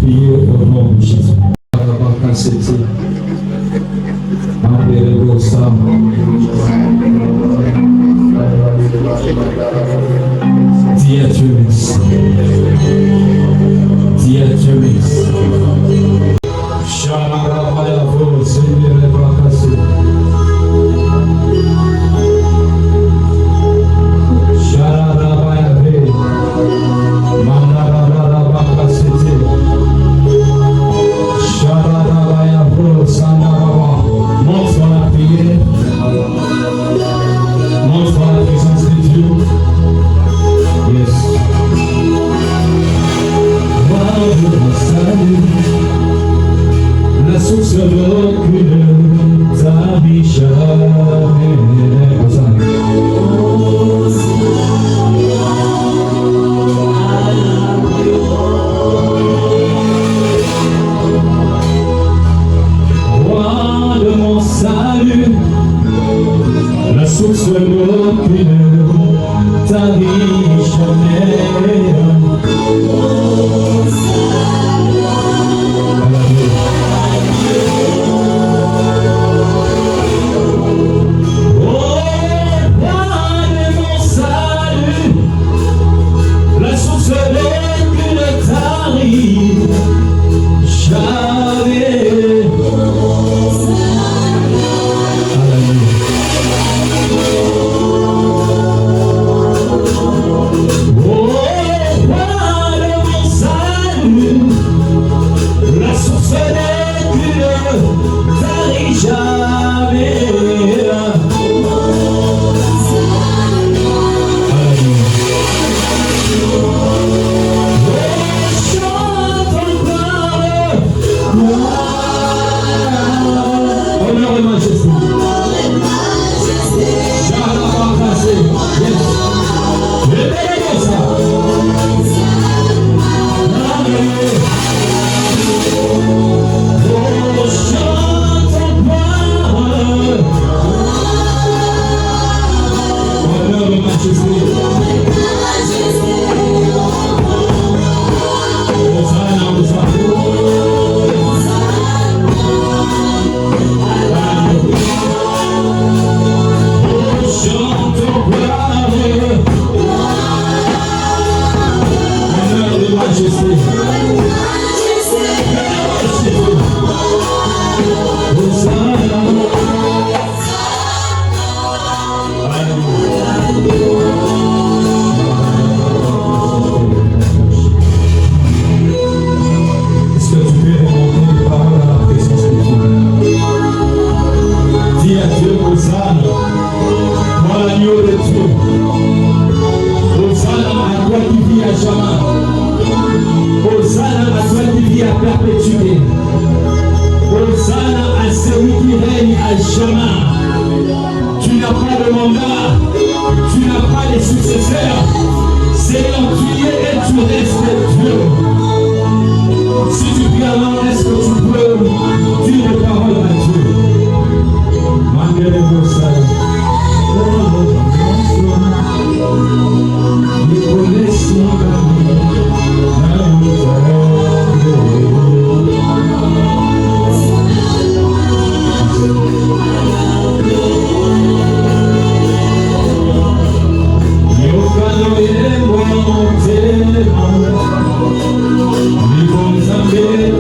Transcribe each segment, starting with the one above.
prier au nom de Jésus. Dis à Dieu merci. Dis à Dieu merci. Shamarabaya Seigneur Bakasi. Shamarabaya Mandarabaya Bakasi. Shamarabaya Sandarabaya. Montre la prière. Montre la présence de Dieu. Yes. La source de l'aucune ta vie jamais. Roi de mon salut, la source de l'aucune ta vie jamais. Ni bon Zambé,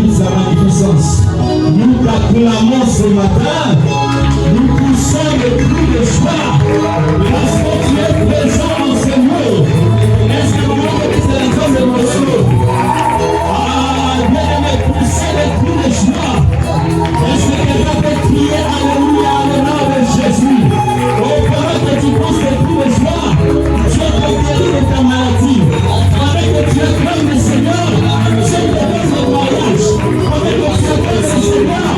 de sa magnificence. Nous t'acclamons ce matin. Nous poussons le cri de joie. Parce que tu es présent en ce lieu. Est-ce que vous avez la grande émotion? Ah, bien-aimé, poussez le cri de joie. Est-ce que quelqu'un peut crier Alléluia au nom de Jésus? Oh, pendant que tu pousses le cri de joie, tu es guéri de ta maladie. Pendant que tu acclames le Seigneur, tu es devant le mariage. Pendant que tu acclames le Seigneur,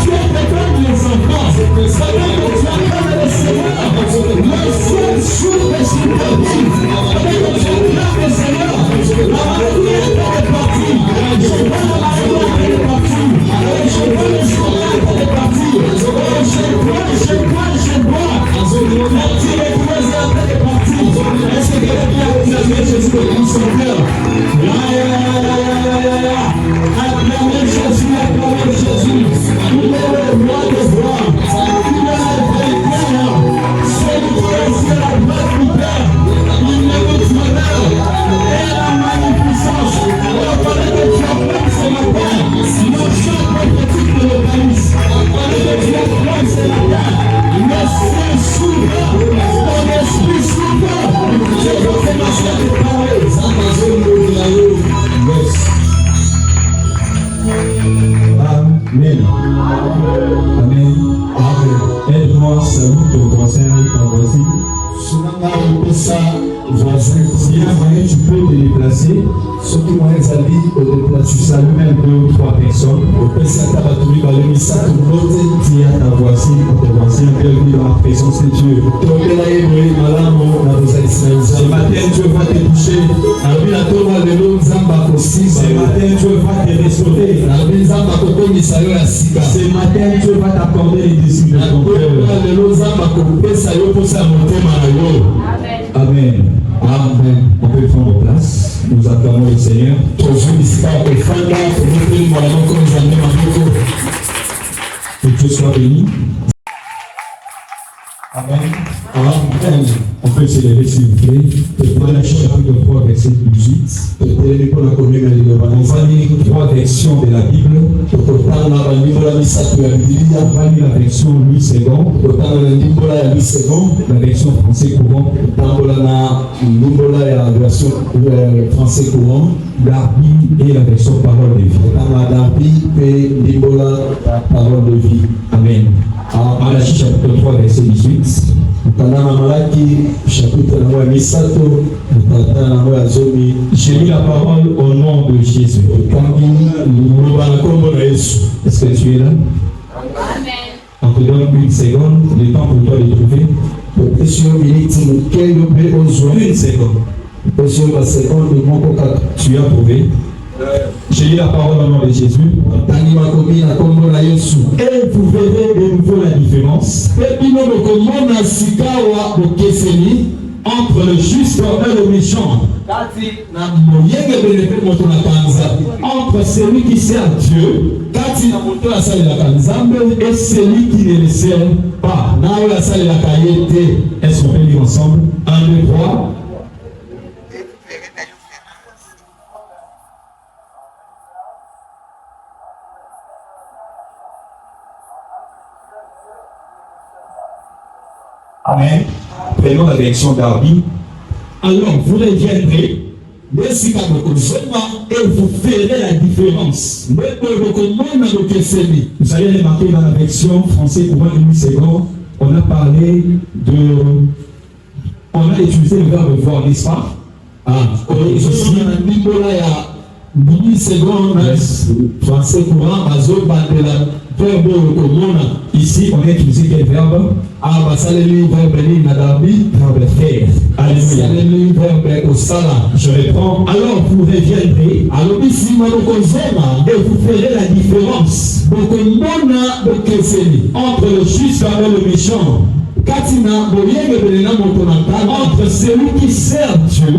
tu es devant les enfants. Pendant que tu acclames le Seigneur, le ciel s'ouvre sur ta vie. Pendant que tu acclames le Seigneur, la maladie est répartie. Je vois la maladie est répartie. Je vois le soleil est réparti. Je vois. La tuberculose est répartie. Est-ce que quelqu'un a acclamé Jésus de son cœur? Acclamez Jésus, acclamez Jésus. Il est le roi des rois. Il est le vainqueur. Celui qui est sur la droite du Père. Il mérite l'honneur et la magnificence. Pendant que tu acclames ce matin, le chant prophétique de l'Église. Pendant que tu acclames ce matin, le ciel s'ouvre, ton esprit s'ouvre. Je veux commencer à te parler. Amen. Amen. Amen. Aide-moi, salut ton voisin et ta voisine. Si un moyen tu peux te déplacer, surtout moyen tu salues même 2 ou 3 personnes. Dis à ta voisine ou ton voisin, bienvenue dans la présence de Dieu. Ce matin, Dieu va te toucher. Ce matin, Dieu va te restaurer. Ce matin, Dieu va t'accorder les désirs de ton cœur. Amen. Amen. On peut prendre place. Nous acclamons le Seigneur. Que Dieu soit béni. Amen. Amen. On peut s'élever s'il vous plaît. Voilà chapitre 3, verset 18. On va lire 3 versions de la Bible. On va lire la version Louis II, la version français courant, Darby et la version parole de vie. Amen. Malachie chapitre 3, verset 18. J'ai lu la parole au nom de Jésus. Est-ce que tu es là? Amen. On te donne 1 seconde, le temps pour toi de trouver. 1 seconde. Tu as trouvé. J'ai lu la parole au nom de Jésus. Et vous verrez de nouveau la différence entre le juste et le méchant. Entre celui qui sert Dieu et celui qui ne le sert pas. Est-ce qu'on peut lire ensemble? 1, 2, 3. Amen. Prenons la direction Darby. Alors, vous reviendrez et vous verrez la différence. Vous allez remarquer dans la version français courant de Louis II, on a parlé de... On a utilisé le verbe voir, n'est-ce pas? Français courant, ici, on a utilisé quel verbe? Verbe faire. Alléluia. Je réponds. Alors vous reviendrez. Et vous ferez la différence entre le juste et le méchant. Entre celui qui sert Dieu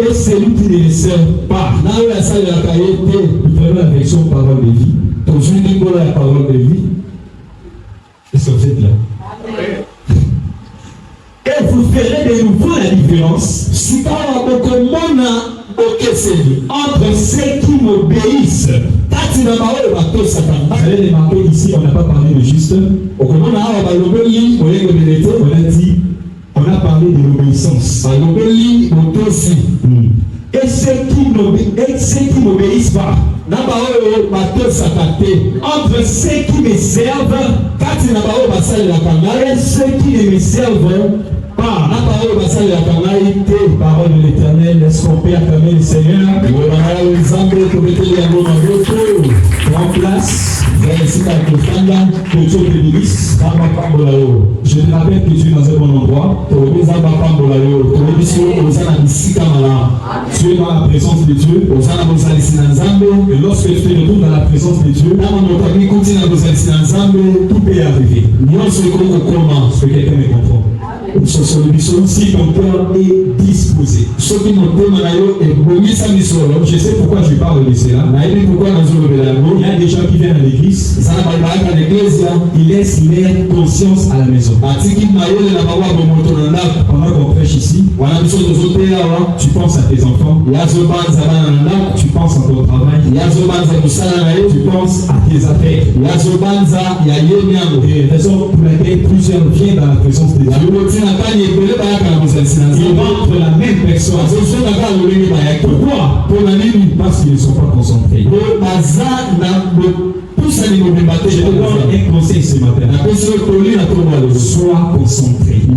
et celui qui ne le sert pas. Nous prenons la version parole de vie. La parole de vie. Est-ce que vous êtes là? Et vous verrez de nouveau la différence entre ceux qui m'obéissent. Vous allez remarquer ici, on n'a pas parlé de juste. On a parlé de l'obéissance. Et ceux qui m'obéissent pas. Entre ceux qui me servent et ceux qui ne me servent pas. Parole de l'Éternel, laisse qu'on peut acclamer le Seigneur. Prends place. Je te rappelle que tu es dans un bon endroit. Tu es dans la présence de Dieu. Et lorsque tu te retrouves dans la présence de Dieu, tout peut arriver. Ce que quelqu'un me comprend. Si ton cœur est disposé, je sais pourquoi je parle de cela. Il y a des gens qui viennent à l'église, ils laissent leur conscience à la maison. Pendant qu'on prêche ici, tu penses à tes enfants, tu penses à ton travail, tu penses à tes affaires. Et la raison pour laquelle plusieurs viennent dans la présence de Dieu, ils rentrent la même personne. Pourquoi? Parce qu'ils ne sont pas concentrés. Je te donne un conseil ce matin. Sois concentré. Dis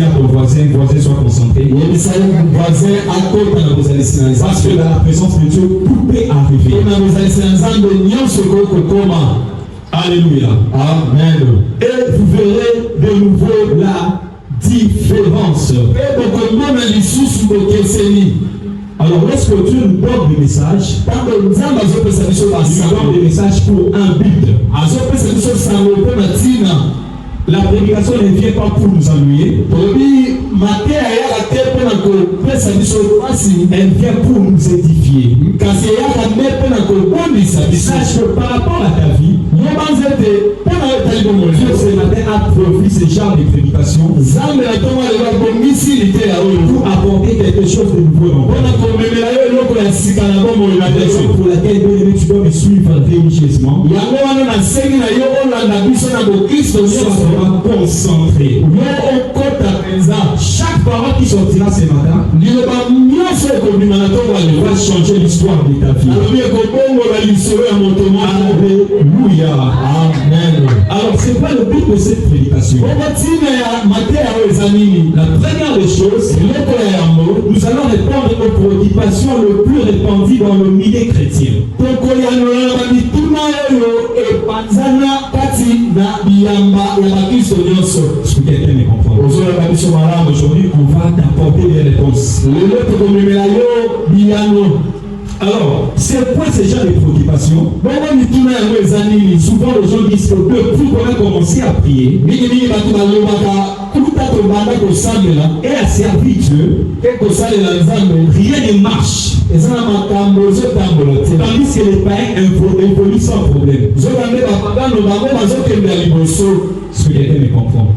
à ton voisin, sois concentré. Parce que dans la présence de Dieu, tout peut arriver. Alléluia. Amen. Et vous verrez de nouveau la différence. Alors, lorsque Dieu nous donne des messages, il nous donne des messages pour un but. La prédication ne vient pas pour nous ennuyer. Elle vient pour nous édifier. Sache que par rapport à ta vie, Dieu ce matin a profité ce genre de prédication pour apporter quelque chose de nouveau dans ta vie. Pour laquelle tu dois me suivre religieusement. Concentré. Chaque parole qui sortira ce matin va changer l'histoire de ta vie. Alléluia. Amen. Alors, c'est pas le but de cette prédication. La première des choses, nous allons répondre aux préoccupations les plus répandues dans le milieu chrétien. Ce que quelqu'un me comprend. Aujourd'hui, on va t'apporter des réponses. Alors, c'est quoi ce genre de préoccupation? Souvent, les gens disent que depuis qu'on a commencé à prier et à servir Dieu, rien ne marche. Tandis que les païens évoluent sans problème. Ce que quelqu'un me comprend.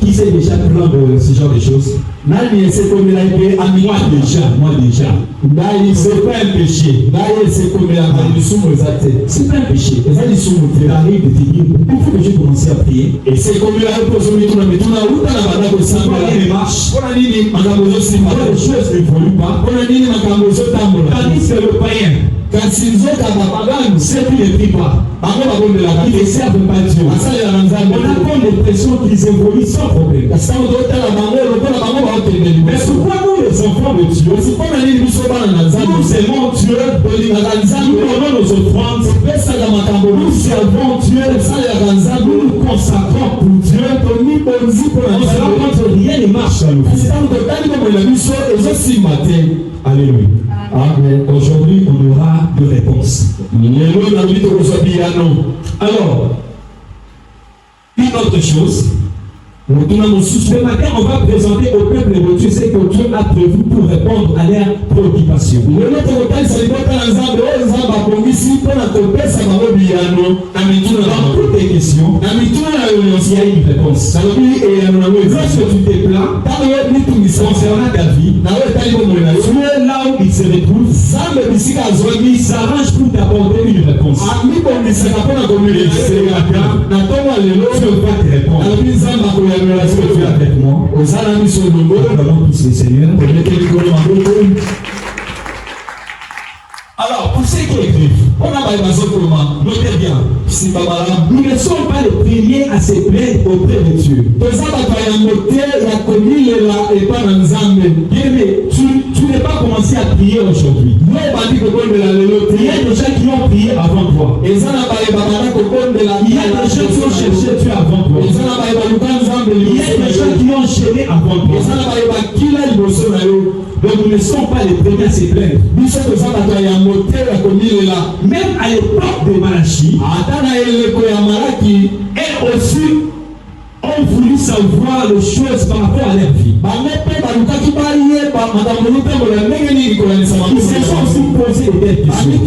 Qui sait déjà plein de ce genre de choses? Moi déjà. C'est pas un péché. C'est pas un péché. Il arrive de te dire, il faut que je commence à prier. Et c'est comme il a reposé rien ne marche. Les choses n'évoluent pas. Tandis que le païen, ceux qui ne prient pas, qui ne servent pas Dieu, on a comme l'impression qu'ils évoluent sans problème. Mais pourquoi nous, les enfants de Dieu, nous aimons Dieu, nous donnons nos offrandes, nous servons Dieu, nous nous consacrons pour Dieu, on se rend compte que rien ne marche dans nos vies. Alléluia. Amen. Aujourd'hui, on aura deux réponses. Alors, une autre chose, Ce matin, on va présenter au peuple de Dieu ce que Dieu a prévu pour répondre à leurs préoccupations. Dans toutes les questions, il y a une réponse. Lorsque tu te plains concernant ta vie, tu es là où il se retrouve, il s'arrange pour t'apporter une réponse. Et ce matin, tu vas te répondre. Est-ce que tu es avec moi? Nous allons tous les seigneurs. Alors, pour ceux qui écrivent, notez bien, nous ne sommes pas les premiers à se plaindre auprès de Dieu. Tu n'es pas commencé à prier aujourd'hui. Il y a des gens qui ont prié avant toi. Il y a des gens qui ont cherché Dieu avant toi. Il y a des gens qui ont gêné avant toi. Donc nous ne sommes pas les premiers à se plaindre. Même à l'époque de Malachie, et aussi ont voulu savoir les choses par rapport à leur vie. Ils se sont aussi posé des questions.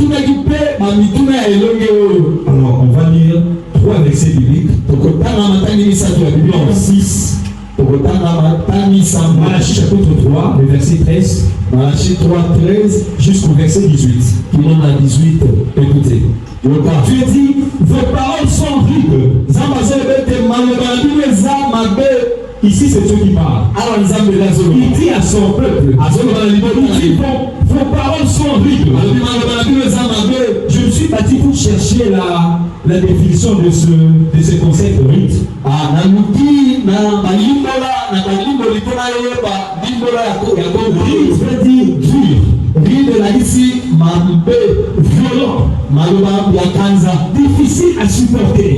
Alors on va lire 3 versets bibliques. En 6. Malachie chapitre 3, le verset 13. Malachie 3, 13 jusqu'au verset 18. Tout le monde a 18. Écoutez. Dieu dit, vos paroles sont rudes. Ici, c'est Dieu qui parle. Il dit à son peuple, il dit, vos paroles sont rudes. Je me suis bâti pour chercher la définition de ce concept rude. Rude veut dire dur. Violent, difficile à supporter,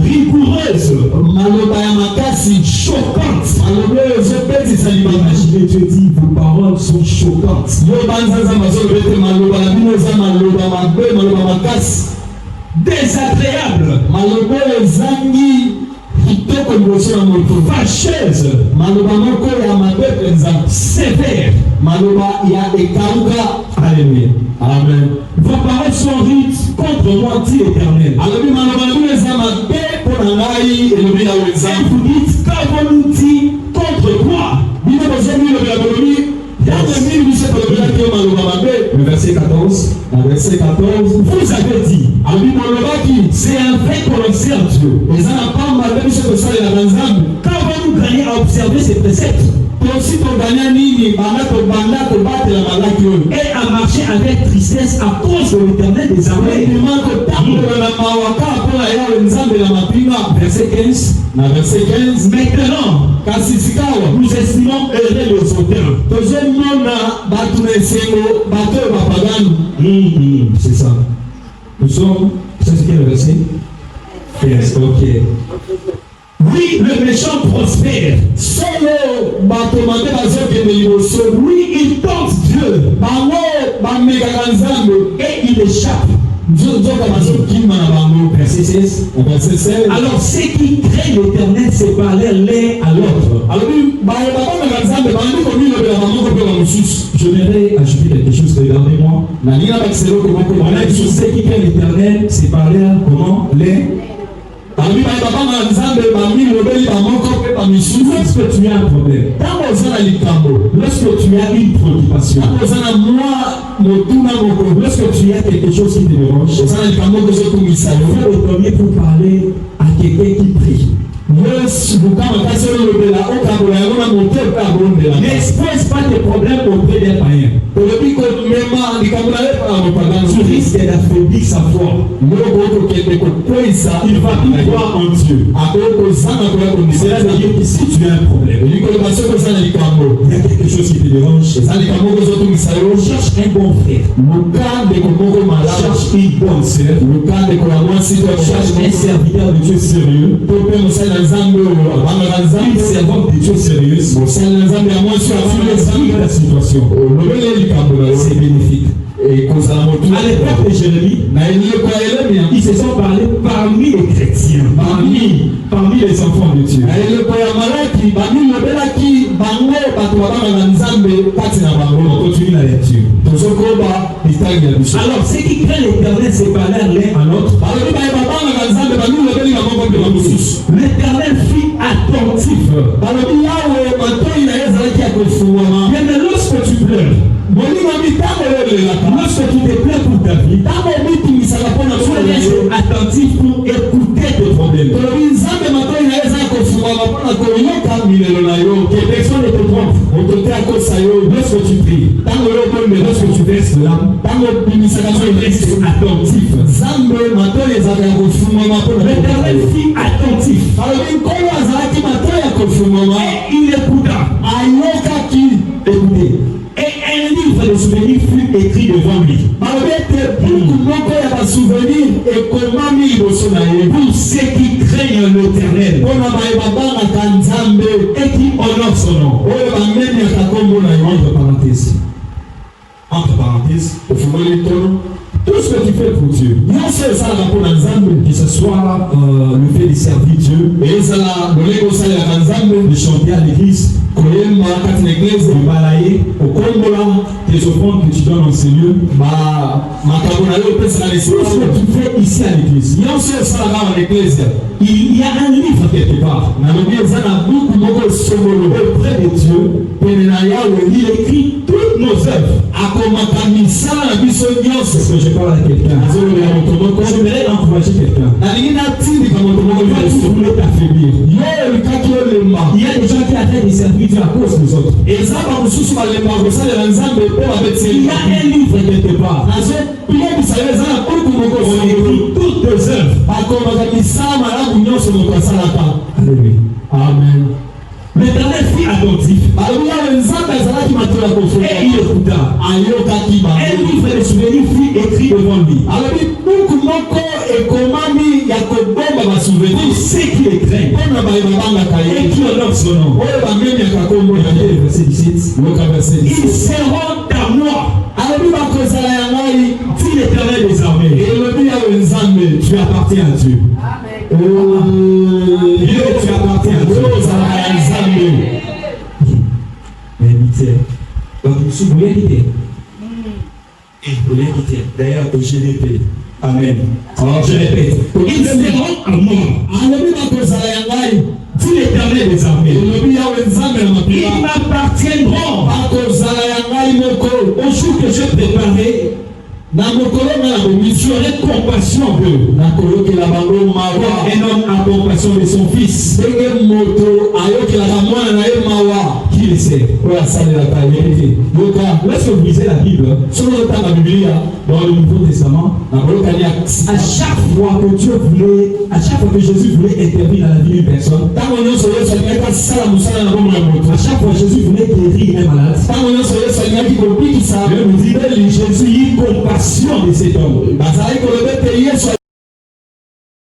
rigoureuse, choquante. Imaginez, Dieu dit, vos paroles sont choquantes. Désagréable, fâcheuse, sévère. Alléluia. Amen. Vos paroles sont rudes contre moi, dit l'Éternel. Et vous dites, qu'avons-nous dit contre toi? Le verset 14. Vous avez dit, c'est un vrai connaisseur Dieu. Qu'avons-nous gagné à observer ces préceptes? Et à marcher avec tristesse à cause de l'Éternel des armées. Verset 15. Maintenant, nous estimons heureux les auteurs. C'est ça. Nous sommes. C'est ce qui est le verset 15. Ok. Oui, le méchant prospère. Oui, il tente Dieu. Et il échappe. Verset 16. Alors ceux qui craignent l'Éternel se parlèrent l'un à l'autre. J'aimerais ajouter quelque chose, regardez-moi. On a dit ceux qui craignent l'Éternel se parlèrent comment? Lorsque tu as un problème, lorsque tu as une préoccupation, lorsque tu as quelque chose qui te dérange, fais le premier pour parler à quelqu'un qui prie. N'expose pas tes problèmes auprès des païens. Tu risques d'affaiblir sa foi. Il va plus croire en Dieu. Cela veut dire que si tu as un problème, il y a quelque chose qui te dérange, cherche un bon frère, cherche une bonne sœur, cherche un serviteur de Dieu sérieux, une servante de Dieu sérieuse. Tu expliques la situation. C'est bénéfique. À l'époque de Jérémie, ils se sont parlé parmi les chrétiens, parmi les enfants de Dieu. On continue la lecture. Alors, ceux qui craignent l'Éternel se parlèrent l'un à l'autre. L'Éternel fut attentif. Mais lorsque tu pleures, lorsque tu te plains pour ta vie, sois attentif pour écouter tes problèmes. Que personne ne te trompe. Lorsque tu pries, lorsque tu verses l'âme, reste attentif. L'Éternel fut attentif. Et il écouta. Écoutez. Et un livre de souvenirs fut écrit devant lui. Pour ceux qui craignent l'Éternel et qui honorent son nom. Entre parenthèses, tout ce que tu fais pour Dieu, que ce soit le fait de servir Dieu, de chanter à l'église, de balayer, tes offrandes que tu donnes au Seigneur, tout ce que tu fais ici à l'église. Il y a un livre quelque part. Auprès de Dieu, il écrit toutes nos œuvres. C'est ce que je parle à quelqu'un. J'aimerais encourager quelqu'un. Tu voulais t'affaiblir. Il y a des gens qui attendent de servir Dieu à cause des autres. Il y a un livre quelque part. On écrit toutes tes œuvres. Alléluia. Amen. L'Éternel fut attentif. Et il écouta. Un livre de souvenirs fut écrit devant lui. Pour ceux qui les craignent et qui honorent son nom. Verset 17. Ils seront à moi. Dit l'Éternel des armées. Tu appartiens à Dieu. Dieu, tu appartiens à Dieu. Donc, vous voulez quitter. Et vous voulez quitter. D'ailleurs, au GDP. Amen. Alors, je répète. Ils seront à moi. Dit l'Éternel des armées. Ils m'appartiendront. Au jour que je préparais, j'aurai compassion d'eux. Un homme a compassion de son fils. Qui le sait? Lorsque vous lisez la Bible, dans le Nouveau Testament, à chaque fois que Jésus voulait intervenir dans la vie d'une personne, à chaque fois que Jésus voulait guérir un malade, Jésus eut compassion de cet homme.